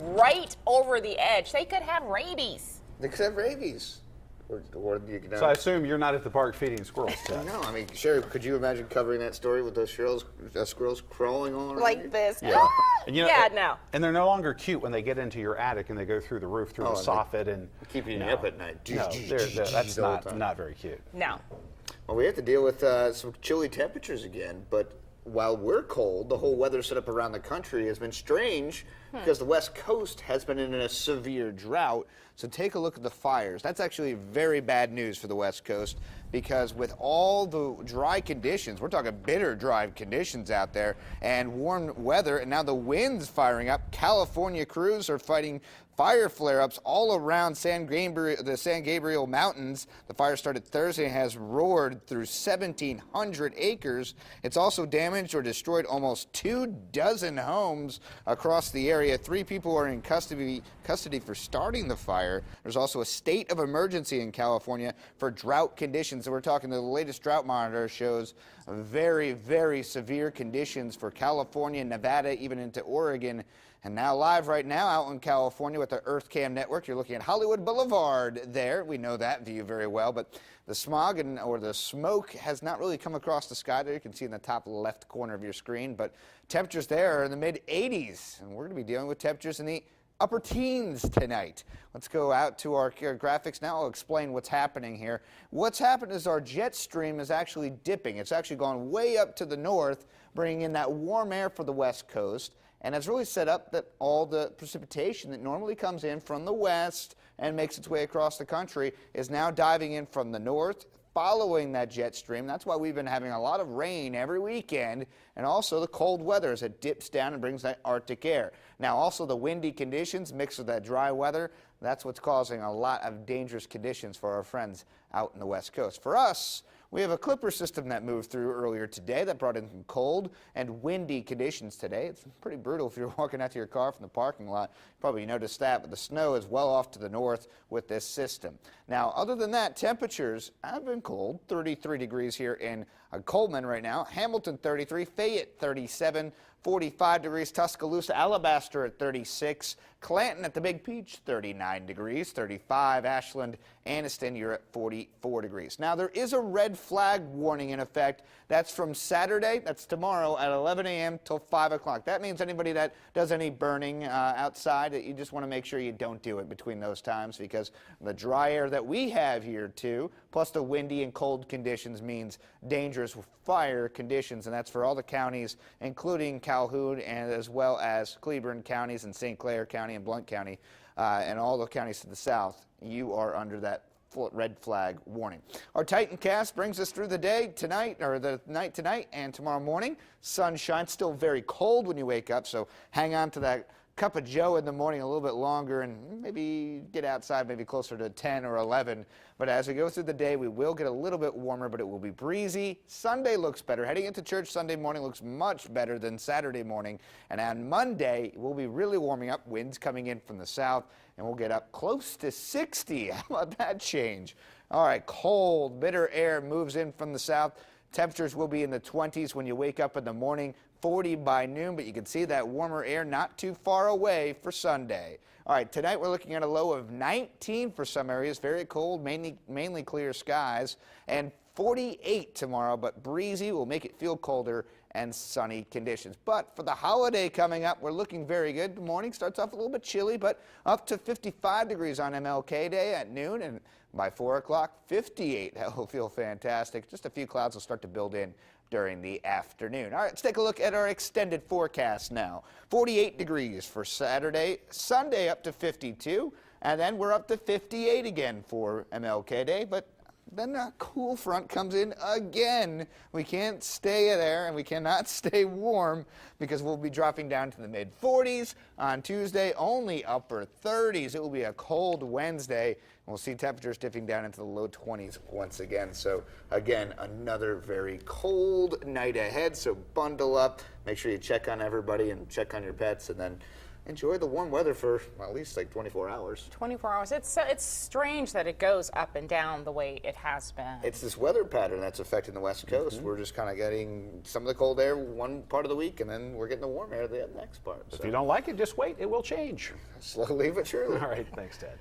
right over the edge. They could have rabies. They could have rabies. Or So I assume you're not at the park feeding squirrels, Ted. No, I mean, Sherry, could you imagine covering that story with those squirrels crawling all around you? Like this. Yeah. And, No. And they're no longer cute when they get into your attic and they go through the roof, through the soffit, and keeping you up at night. No, that's not very cute. No. Well, we have to deal with some chilly temperatures again, but while we're cold, the whole weather setup around the country has been strange because the West Coast has been in a severe drought. So take a look at the fires. That's actually very bad news for the West Coast because with all the dry conditions, we're talking bitter dry conditions out there and warm weather, and now the wind's firing up. California crews are fighting fire flare-ups all around the San Gabriel Mountains. The fire started Thursday and has roared through 1,700 acres. It's also damaged or destroyed almost 24 homes across the area. 3 people are in custody for starting the fire. There's also a state of emergency in California for drought conditions. So we're talking the latest drought monitor shows very, very severe conditions for California, Nevada, even into Oregon. And now live right now out in California with the EarthCam network, you're looking at Hollywood Boulevard there. We know that view very well, but the smog or the smoke has not really come across the sky there. You can see in the top left corner of your screen, but temperatures there are in the mid-80s, and we're going to be dealing with temperatures in the upper teens tonight. Let's go out to our graphics now. I'll explain what's happening here. What's happened is our jet stream is actually dipping. It's actually gone way up to the north, bringing in that warm air for the West Coast. And it's really set up that all the precipitation that normally comes in from the west and makes its way across the country is now diving in from the north, following that jet stream. That's why we've been having a lot of rain every weekend, and also the cold weather as it dips down and brings that Arctic air. Now also the windy conditions mixed with that dry weather, that's what's causing a lot of dangerous conditions for our friends out in the West Coast. For us, we have a Clipper system that moved through earlier today that brought in some cold and windy conditions today. It's pretty brutal if you're walking out to your car from the parking lot. You probably noticed that, but the snow is well off to the north with this system. Now, other than that, temperatures have been cold. 33 degrees here in Coleman right now. Hamilton 33, Fayette 37, 45 degrees, Tuscaloosa, Alabaster at 36, Clanton at the Big Peach 39 degrees, 35, Ashland, Anniston, you're at 44 degrees. Now there is a red flag warning in effect. That's from Saturday, that's tomorrow at 11 a.m. till 5 o'clock. That means anybody that does any burning outside, you just want to make sure you don't do it between those times because the dry air that we have here too, plus the windy and cold conditions means dangerous fire conditions, and that's for all the counties, including Calhoun and as well as Cleburne counties and St. Clair County and Blount County and all the counties to the south. You are under that red flag warning. Our Titan cast brings us through the day tonight, or the night tonight and tomorrow morning. Sunshine, still very cold when you wake up, so hang on to that cup of joe in the morning a little bit longer and maybe get outside maybe closer to 10 or 11. But as we go through the day, we will get a little bit warmer, but it will be breezy. Sunday looks better. Heading into church Sunday morning looks much better than Saturday morning. And on Monday, we'll be really warming up, winds coming in from the south, and we'll get up close to 60. How about that change? All right, cold, bitter air moves in from the south. Temperatures will be in the 20s when you wake up in the morning, 40 by noon, but you can see that warmer air not too far away for Sunday. All right, tonight we're looking at a low of 19 for some areas, very cold, mainly clear skies, and 48 tomorrow, but breezy will make it feel colder and sunny conditions. But for the holiday coming up, we're looking very good. The morning starts off a little bit chilly, but up to 55 degrees on MLK Day at noon, and by 4 o'clock, 58. That will feel fantastic. Just a few clouds will start to build in during the afternoon. All right, let's take a look at our extended forecast now. 48 degrees for Saturday, Sunday up to 52, and then we're up to 58 again for MLK Day, but then a cool front comes in again. We can't stay there, and we cannot stay warm because we'll be dropping down to the mid-40s. On Tuesday, only upper 30s. It will be a cold Wednesday. We'll see temperatures dipping down into the low 20s once again. So, again, another very cold night ahead. So bundle up. Make sure you check on everybody and check on your pets, and then enjoy the warm weather for at least like 24 hours. 24 hours. It's strange that it goes up and down the way it has been. It's this weather pattern that's affecting the West Coast. We're just kind of getting some of the cold air one part of the week, and then we're getting the warm air the next part. If you don't like it, just wait. It will change. Slowly but surely. All right. Thanks, Ted.